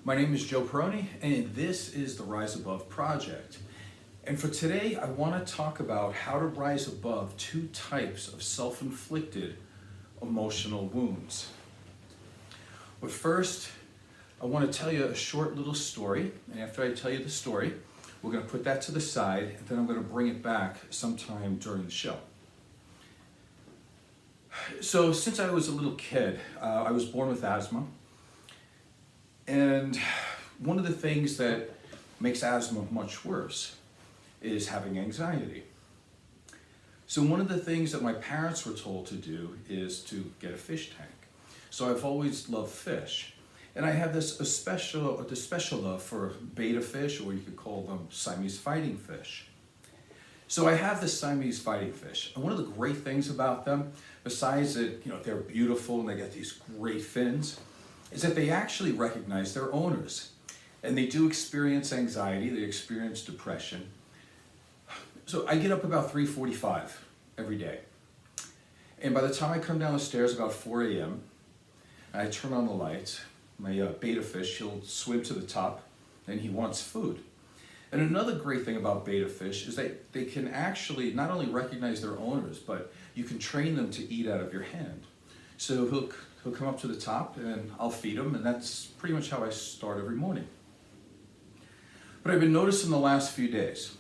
My name is Joe Peroni, and this is the Rise Above Project. And for today, I want to talk about how to rise above two types of self-inflicted emotional wounds. But first, I want to tell you a short little story, and after I tell you the story, we're going to put that to the side, and then I'm going to bring it back sometime during the show. So since I was a little kid, I was born with asthma. And one of the things that makes asthma much worse is having anxiety. So one of the things that my parents were told to do is to get a fish tank. So I've always loved fish. And I have a special love for betta fish, or you could call them Siamese fighting fish. So I have the Siamese fighting fish. And one of the great things about them, besides that they're beautiful and they get these great fins, is that they actually recognize their owners. And they do experience anxiety, they experience depression. So I get up about 3:45 every day. And by the time I come down the stairs about 4 a.m., I turn on the lights, my betta fish, he'll swim to the top and he wants food. And another great thing about betta fish is that they can actually not only recognize their owners, but you can train them to eat out of your hand. So he'll come up to the top and I'll feed him, and that's pretty much how I start every morning. But I've been noticing the last few days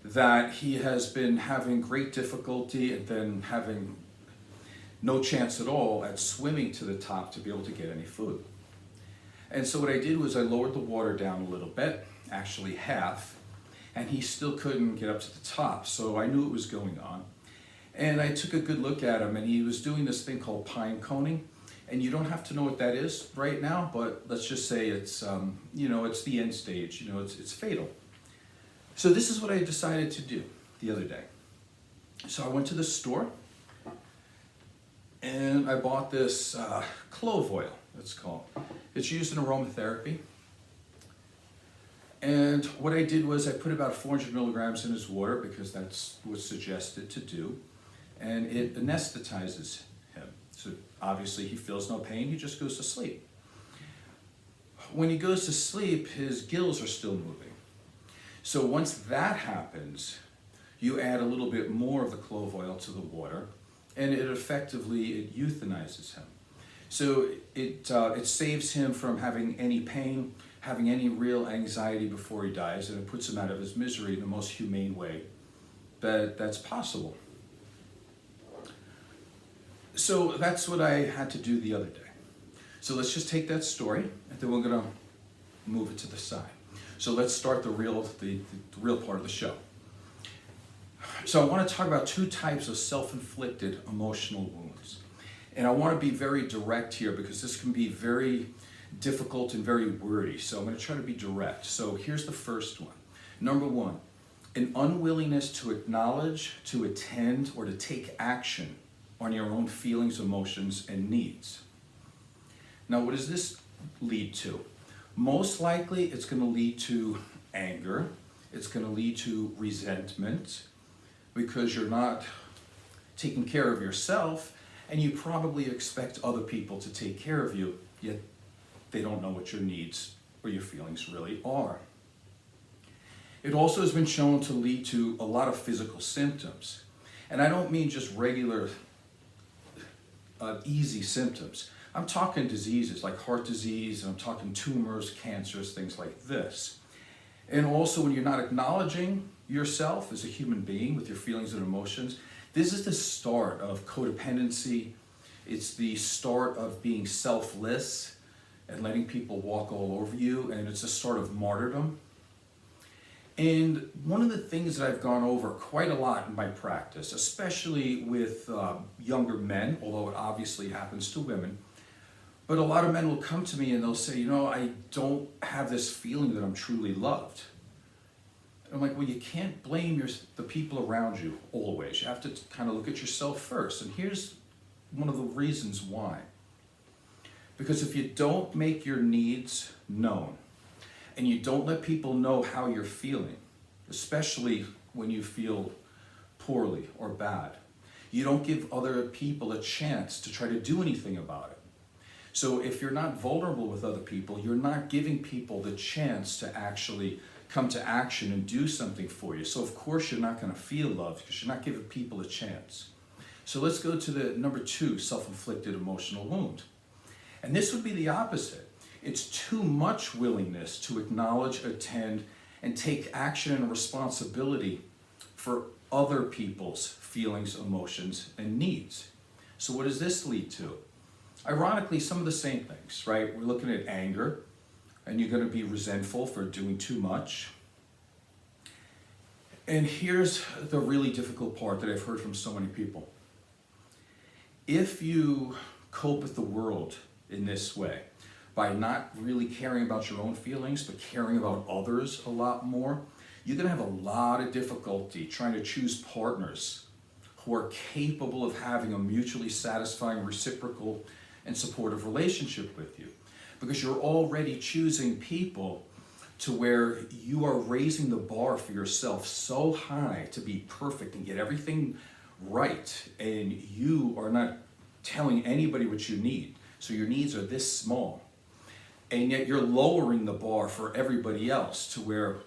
that he has been having great difficulty and then having no chance at all at swimming to the top to be able to get any food. And so what I did was I lowered the water down a little bit, actually half, and he still couldn't get up to the top, so I knew what was going on. And I took a good look at him, and he was doing this thing called pine coning. And you don't have to know what that is right now, but let's just say it's, it's the end stage, it's fatal. So this is what I decided to do the other day. So I went to the store, and I bought this clove oil, it's called. It's used in aromatherapy. And what I did was I put about 400 milligrams in his water because that's what's suggested to do. And it anesthetizes him. So obviously he feels no pain, he just goes to sleep. When he goes to sleep, his gills are still moving. So once that happens, you add a little bit more of the clove oil to the water, and it euthanizes him. So it saves him from having any pain, having any real anxiety before he dies, and it puts him out of his misery in the most humane way that's possible. So that's what I had to do the other day. So let's just take that story, and then we're going to move it to the side. So let's start the real part of the show. So I want to talk about two types of self-inflicted emotional wounds. And I want to be very direct here because this can be very difficult and very wordy. So I'm going to try to be direct. So here's the first one. Number one, an unwillingness to acknowledge, to attend, or to take action on your own feelings, emotions, and needs. Now, what does this lead to? Most likely, it's going to lead to anger. It's going to lead to resentment because you're not taking care of yourself, and you probably expect other people to take care of you, yet they don't know what your needs or your feelings really are. It also has been shown to lead to a lot of physical symptoms. And I don't mean just regular easy symptoms. I'm talking diseases like heart disease, and I'm talking tumors, cancers, things like this. And also when you're not acknowledging yourself as a human being with your feelings and emotions, this is the start of codependency. It's the start of being selfless and letting people walk all over you, and it's a start of martyrdom. And one of the things that I've gone over quite a lot in my practice, especially with younger men, although it obviously happens to women, but a lot of men will come to me and they'll say, I don't have this feeling that I'm truly loved. And I'm like, well, you can't blame the people around you always. You have to kind of look at yourself first. And here's one of the reasons why. Because if you don't make your needs known, and you don't let people know how you're feeling, especially when you feel poorly or bad, you don't give other people a chance to try to do anything about it. So if you're not vulnerable with other people, you're not giving people the chance to actually come to action and do something for you. So of course you're not going to feel love because you're not giving people a chance. So let's go to the number 2, self-inflicted emotional wound. And this would be the opposite. It's too much willingness to acknowledge, attend, and take action and responsibility for other people's feelings, emotions, and needs. So what does this lead to? Ironically, some of the same things, right? We're looking at anger, and you're going to be resentful for doing too much. And here's the really difficult part that I've heard from so many people. If you cope with the world in this way, by not really caring about your own feelings, but caring about others a lot more, you're going to have a lot of difficulty trying to choose partners who are capable of having a mutually satisfying, reciprocal, and supportive relationship with you. Because you're already choosing people to where you are raising the bar for yourself so high to be perfect and get everything right, and you are not telling anybody what you need. So your needs are this small. And yet you're lowering the bar for everybody else to where,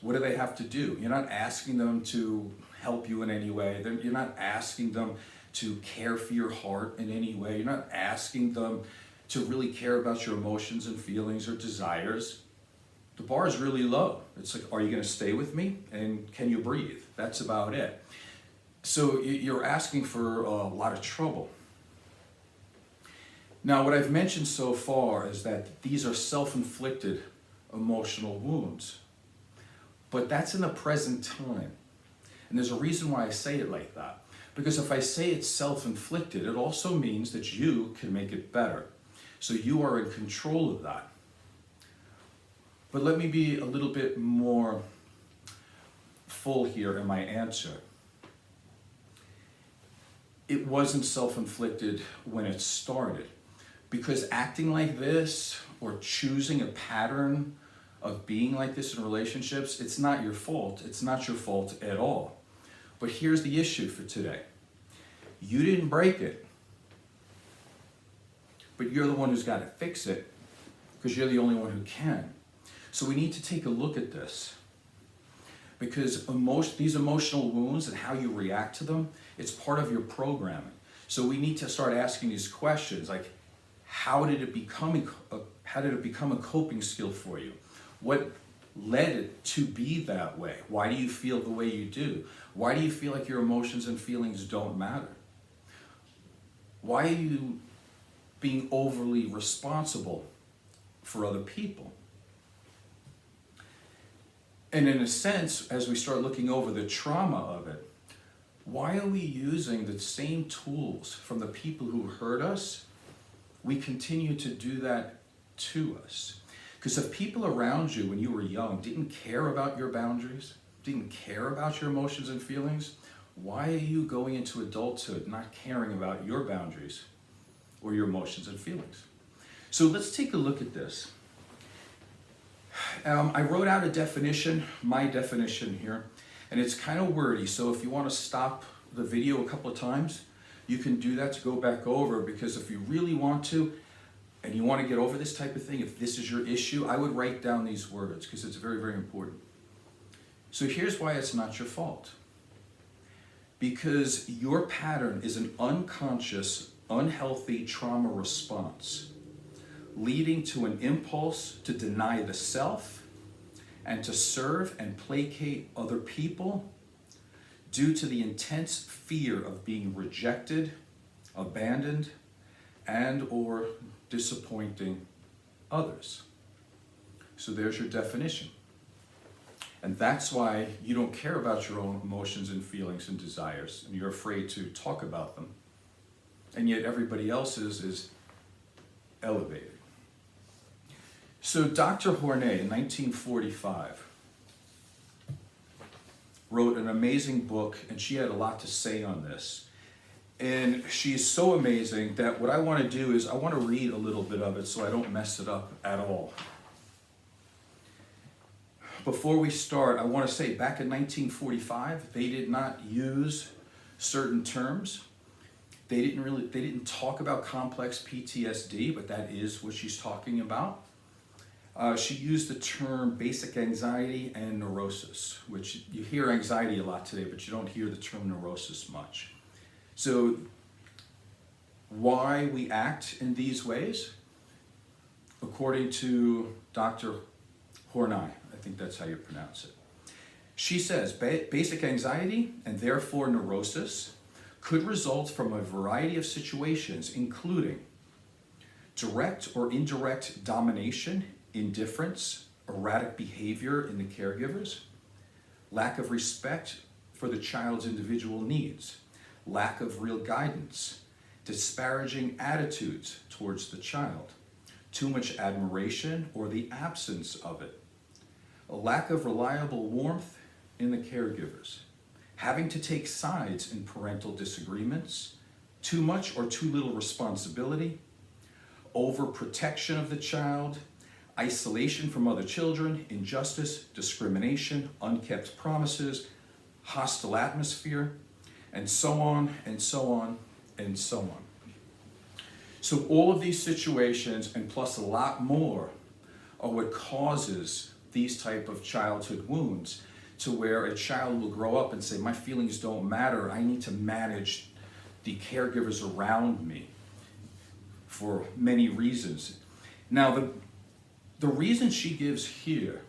what do they have to do? You're not asking them to help you in any way. You're not asking them to care for your heart in any way. You're not asking them to really care about your emotions and feelings or desires. The bar is really low. It's like, are you going to stay with me? And can you breathe? That's about it. So you're asking for a lot of trouble. Now, what I've mentioned so far is that these are self-inflicted emotional wounds. But that's in the present time. And there's a reason why I say it like that. Because if I say it's self-inflicted, it also means that you can make it better. So you are in control of that. But let me be a little bit more full here in my answer. It wasn't self-inflicted when it started. Because acting like this or choosing a pattern of being like this in relationships, it's not your fault. It's not your fault at all. But here's the issue for today. You didn't break it, but you're the one who's got to fix it because you're the only one who can. So we need to take a look at this because these emotional wounds and how you react to them, it's part of your programming. So we need to start asking these questions like, how did it become a coping skill for you? What led it to be that way? Why do you feel the way you do? Why do you feel like your emotions and feelings don't matter? Why are you being overly responsible for other people? And in a sense, as we start looking over the trauma of it, why are we using the same tools from the people who hurt us? We continue to do that to us. Because if people around you when you were young didn't care about your boundaries, didn't care about your emotions and feelings, why are you going into adulthood not caring about your boundaries or your emotions and feelings? So let's take a look at this. I wrote out a definition, my definition here, and it's kind of wordy. So if you want to stop the video a couple of times, you can do that to go back over, because if you really want to, and you want to get over this type of thing, if this is your issue, I would write down these words because it's very, very important. So here's why it's not your fault. Because your pattern is an unconscious, unhealthy trauma response, leading to an impulse to deny the self and to serve and placate other people due to the intense fear of being rejected, abandoned, and or disappointing others. So there's your definition. And that's why you don't care about your own emotions and feelings and desires, and you're afraid to talk about them. And yet everybody else's is elevated. So Dr. Horney in 1945 wrote an amazing book, and she had a lot to say on this. And she's so amazing that what I want to do is I want to read a little bit of it so I don't mess it up at all. Before we start, I want to say back in 1945, they did not use certain terms. They didn't talk about complex PTSD, but that is what she's talking about. She used the term basic anxiety and neurosis, which you hear anxiety a lot today, but you don't hear the term neurosis much. So why we act in these ways? According to Dr. Horney, I think that's how you pronounce it. She says basic anxiety and therefore neurosis could result from a variety of situations, including direct or indirect domination, indifference, erratic behavior in the caregivers, lack of respect for the child's individual needs, lack of real guidance, disparaging attitudes towards the child, too much admiration or the absence of it, a lack of reliable warmth in the caregivers, having to take sides in parental disagreements, too much or too little responsibility, overprotection of the child, isolation from other children, injustice, discrimination, unkept promises, hostile atmosphere, and so on and so on and so on. So all of these situations, and plus a lot more, are what causes these type of childhood wounds, to where a child will grow up and say, my feelings don't matter, I need to manage the caregivers around me for many reasons. Now, the reasons she gives here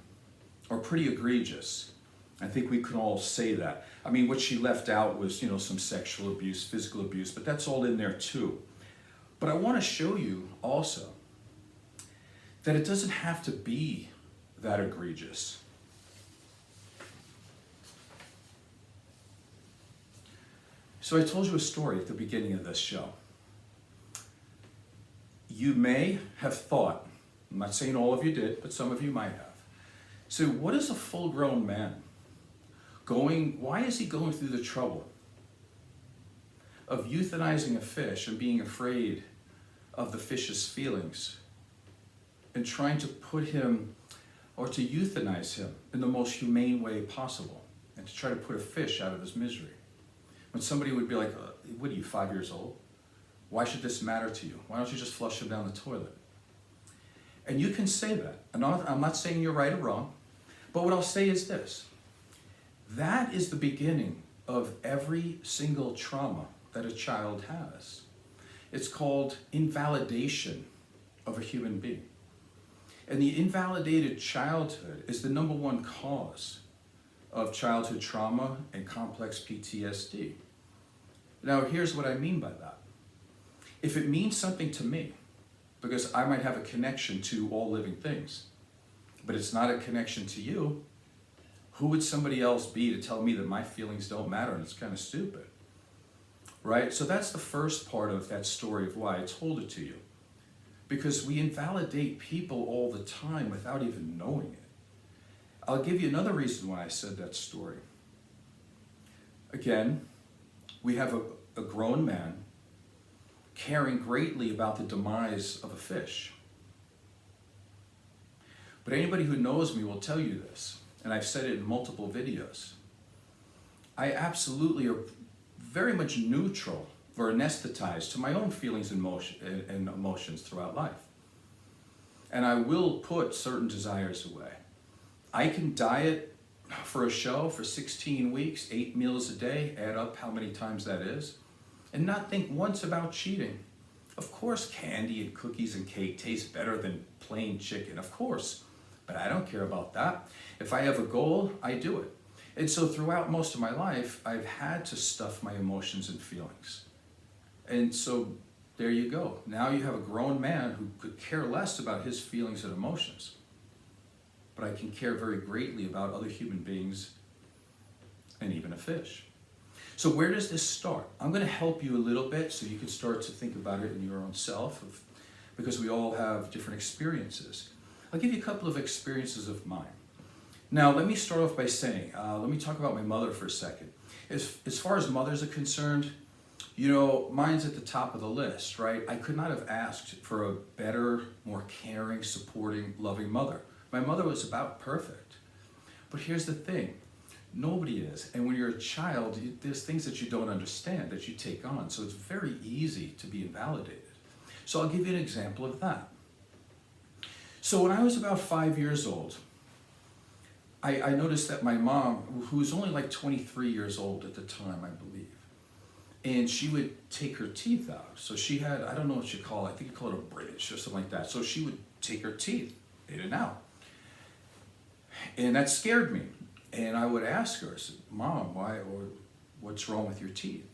are pretty egregious. I think we can all say that. I mean, what she left out was, some sexual abuse, physical abuse, but that's all in there too. But I want to show you also that it doesn't have to be that egregious. So I told you a story at the beginning of this show. You may have thought, I'm not saying all of you did, but some of you might have. So what is a full-grown man why is he going through the trouble of euthanizing a fish and being afraid of the fish's feelings and trying to put him, or to euthanize him in the most humane way possible and to try to put a fish out of his misery? When somebody would be like, what are you, 5 years old? Why should this matter to you? Why don't you just flush him down the toilet? And you can say that. I'm not saying you're right or wrong, but what I'll say is this. That is the beginning of every single trauma that a child has. It's called invalidation of a human being. And the invalidated childhood is the number one cause of childhood trauma and complex PTSD. Now, here's what I mean by that. If it means something to me, because I might have a connection to all living things, but it's not a connection to you, who would somebody else be to tell me that my feelings don't matter? And it's kind of stupid, right? So that's the first part of that story of why I told it to you. Because we invalidate people all the time without even knowing it. I'll give you another reason why I said that story. Again, we have a grown man caring greatly about the demise of a fish. But anybody who knows me will tell you this, and I've said it in multiple videos. I absolutely are very much neutral or anesthetized to my own feelings and emotions throughout life. And I will put certain desires away. I can diet for a show for 16 weeks, 8 meals a day, add up how many times that is, and not think once about cheating. Of course, candy and cookies and cake taste better than plain chicken, of course, but I don't care about that. If I have a goal, I do it. And so throughout most of my life, I've had to stuff my emotions and feelings. And so there you go. Now you have a grown man who could care less about his feelings and emotions. But I can care very greatly about other human beings and even a fish. So where does this start? I'm going to help you a little bit so you can start to think about it in your own self, because we all have different experiences. I'll give you a couple of experiences of mine. Now, let me start off by saying, let me talk about my mother for a second. As far as mothers are concerned, mine's at the top of the list, right? I could not have asked for a better, more caring, supporting, loving mother. My mother was about perfect. But here's the thing. Nobody is. And when you're a child, there's things that you don't understand that you take on. So it's very easy to be invalidated. So I'll give you an example of that. So when I was about 5 years old, I noticed that my mom, who was only like 23 years old at the time, I believe, and she would take her teeth out. So she had, I don't know what you call it, I think you call it a bridge or something like that. So she would take her teeth in and out. And that scared me. And I would ask her, I said, Mom, why, or what's wrong with your teeth?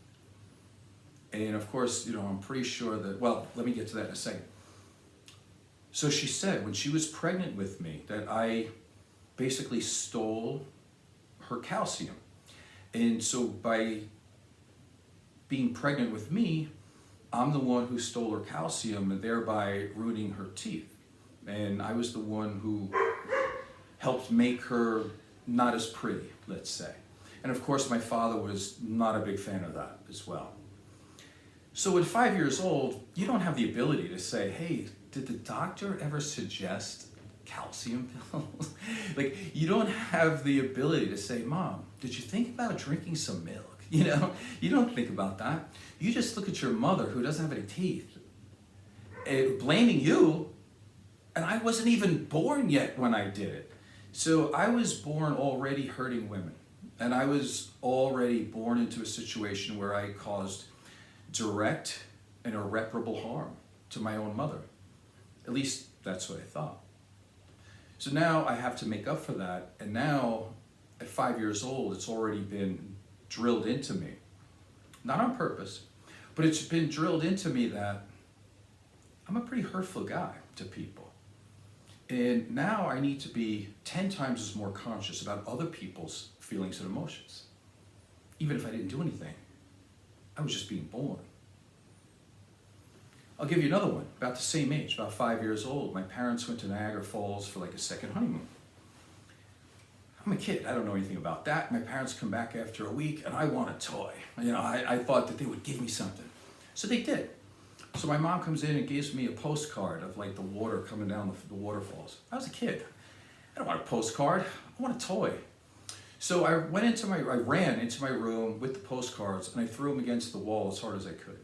And of course, I'm pretty sure that, well, let me get to that in a second. So she said, when she was pregnant with me, that I basically stole her calcium. And so by being pregnant with me, I'm the one who stole her calcium and thereby ruining her teeth. And I was the one who helped make her not as pretty, let's say. And of course, my father was not a big fan of that as well. So at 5 years old, you don't have the ability to say, hey, did the doctor ever suggest calcium pills? Like, you don't have the ability to say, Mom, did you think about drinking some milk? You don't think about that. You just look at your mother who doesn't have any teeth, blaming you, and I wasn't even born yet when I did it. So I was born already hurting women, and I was already born into a situation where I caused direct and irreparable harm to my own mother. At least that's what I thought. So now I have to make up for that, and now at 5 years old, it's already been drilled into me. Not on purpose, but it's been drilled into me that I'm a pretty hurtful guy to people. And now I need to be 10 times as more conscious about other people's feelings and emotions. Even if I didn't do anything, I was just being born. I'll give you another one, about the same age, about 5 years old. My parents went to Niagara Falls for like a second honeymoon. I'm a kid, I don't know anything about that. My parents come back after a week and I want a toy. I thought that they would give me something. So they did. So my mom comes in and gives me a postcard of like the water coming down the waterfalls. I was a kid. I don't want a postcard, I want a toy. So I ran into my room with the postcards and I threw them against the wall as hard as I could.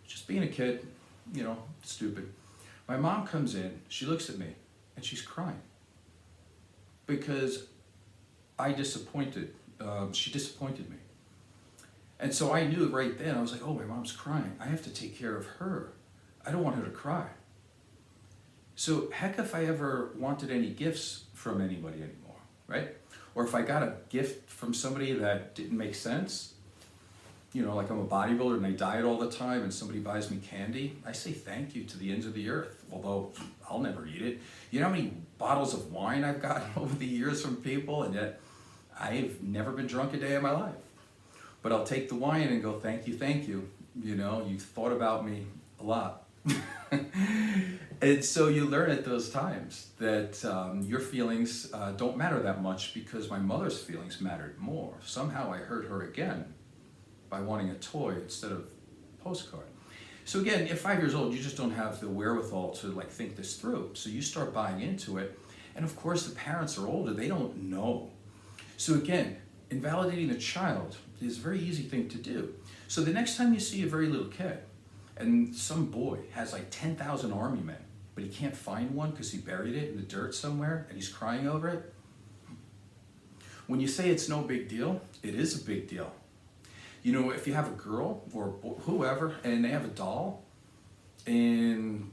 Just being a kid, stupid. My mom comes in, she looks at me and she's crying because she disappointed me. And so I knew right then, I was like, oh, my mom's crying. I have to take care of her. I don't want her to cry. So heck if I ever wanted any gifts from anybody anymore, right? Or if I got a gift from somebody that didn't make sense, like I'm a bodybuilder and I diet all the time and somebody buys me candy, I say thank you to the ends of the earth, although I'll never eat it. You know how many bottles of wine I've gotten over the years from people, and yet I've never been drunk a day in my life. But I'll take the wine and go, thank you, thank you. You thought about me a lot. And so you learn at those times that your feelings don't matter that much because my mother's feelings mattered more. Somehow I hurt her again by wanting a toy instead of a postcard. So again, at 5 years old, you just don't have the wherewithal to think this through. So you start buying into it. And of course, the parents are older, they don't know. So again, invalidating the child is a very easy thing to do. So the next time you see a very little kid and some boy has 10,000 army men, but he can't find one because he buried it in the dirt somewhere and he's crying over it, when you say it's no big deal, it is a big deal. If you have a girl or whoever and they have a doll and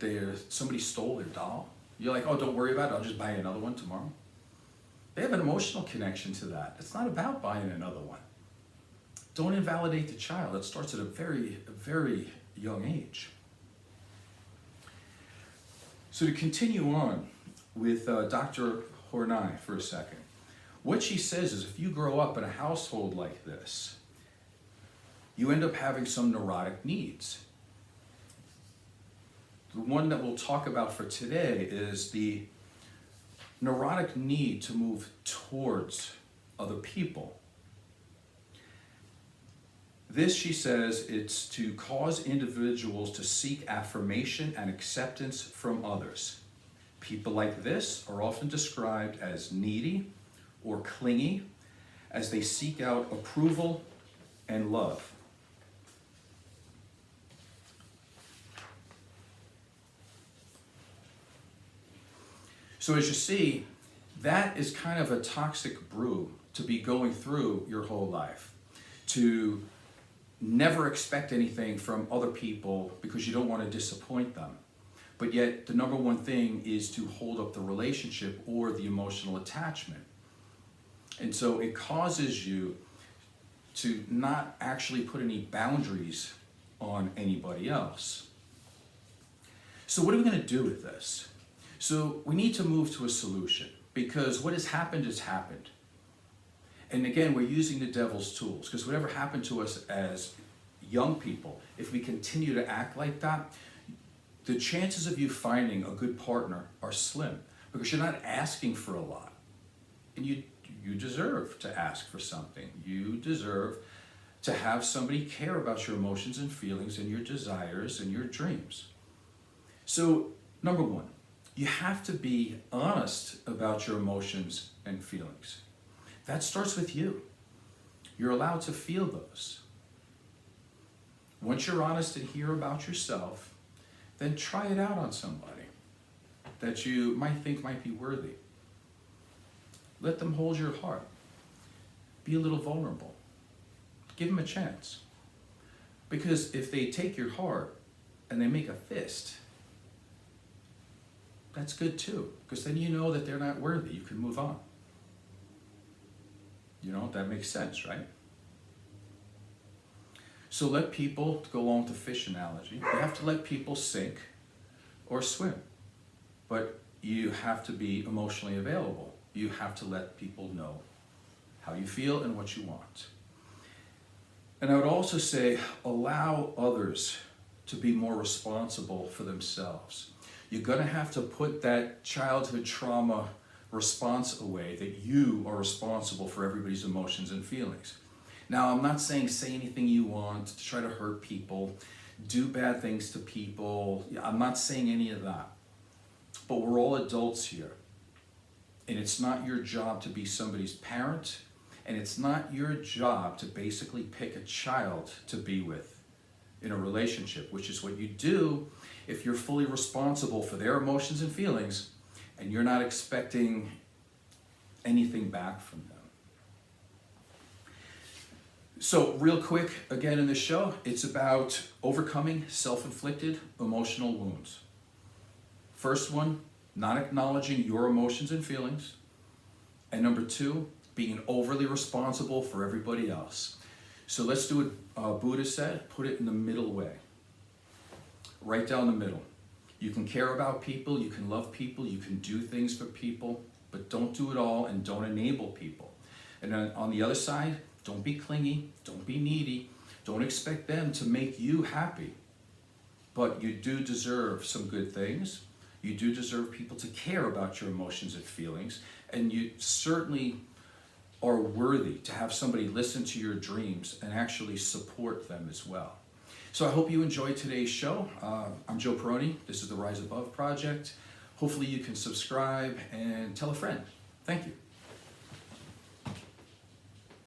somebody stole their doll, you're like, oh, don't worry about it, I'll just buy another one tomorrow. They have an emotional connection to that. It's not about buying another one. Don't invalidate the child. It starts at a very, very young age. So to continue on with Dr. Horney for a second, what she says is if you grow up in a household like this, you end up having some neurotic needs. The one that we'll talk about for today is the neurotic need to move towards other people. This, she says, it's to cause individuals to seek affirmation and acceptance from others. People like this are often described as needy or clingy, as they seek out approval and love. So as you see, that is kind of a toxic brew to be going through your whole life. To never expect anything from other people because you don't want to disappoint them. But yet the number one thing is to hold up the relationship or the emotional attachment. And so it causes you to not actually put any boundaries on anybody else. So what are we going to do with this? So we need to move to a solution, because what has happened has happened. And again, we're using the devil's tools, because whatever happened to us as young people, if we continue to act like that, the chances of you finding a good partner are slim, because you're not asking for a lot. And you deserve to ask for something. You deserve to have somebody care about your emotions and feelings and your desires and your dreams. So, number one, you have to be honest about your emotions and feelings. That starts with you. You're allowed to feel those. Once you're honest and hear about yourself, then try it out on somebody that you might think might be worthy. Let them hold your heart. Be a little vulnerable. Give them a chance. Because if they take your heart and they make a fist, that's good too, because then you know that they're not worthy. You can move on. You know, that makes sense, right? So let people, to go along with the fish analogy, you have to let people sink or swim. But you have to be emotionally available. You have to let people know how you feel and what you want. And I would also say, allow others to be more responsible for themselves. You're going to have to put that childhood trauma response away, that you are responsible for everybody's emotions and feelings. Now, I'm not saying say anything you want to try to hurt people, do bad things to people. I'm not saying any of that. But we're all adults here. And it's not your job to be somebody's parent, and it's not your job to basically pick a child to be with in a relationship, which is what you do if you're fully responsible for their emotions and feelings and you're not expecting anything back from them. So real quick, again in this show, it's about overcoming self-inflicted emotional wounds. First one, not acknowledging your emotions and feelings. And number two, being overly responsible for everybody else. So let's do what Buddha said, put it in the middle way. Right down the middle. You can care about people, you can love people, you can do things for people, but don't do it all and don't enable people. And then on the other side, don't be clingy, don't be needy, don't expect them to make you happy. But you do deserve some good things. You do deserve people to care about your emotions and feelings, and you certainly are worthy to have somebody listen to your dreams and actually support them as well. So I hope you enjoyed today's show. I'm Joe Peroni. This is the Rise Above Project. Hopefully you can subscribe and tell a friend. Thank you.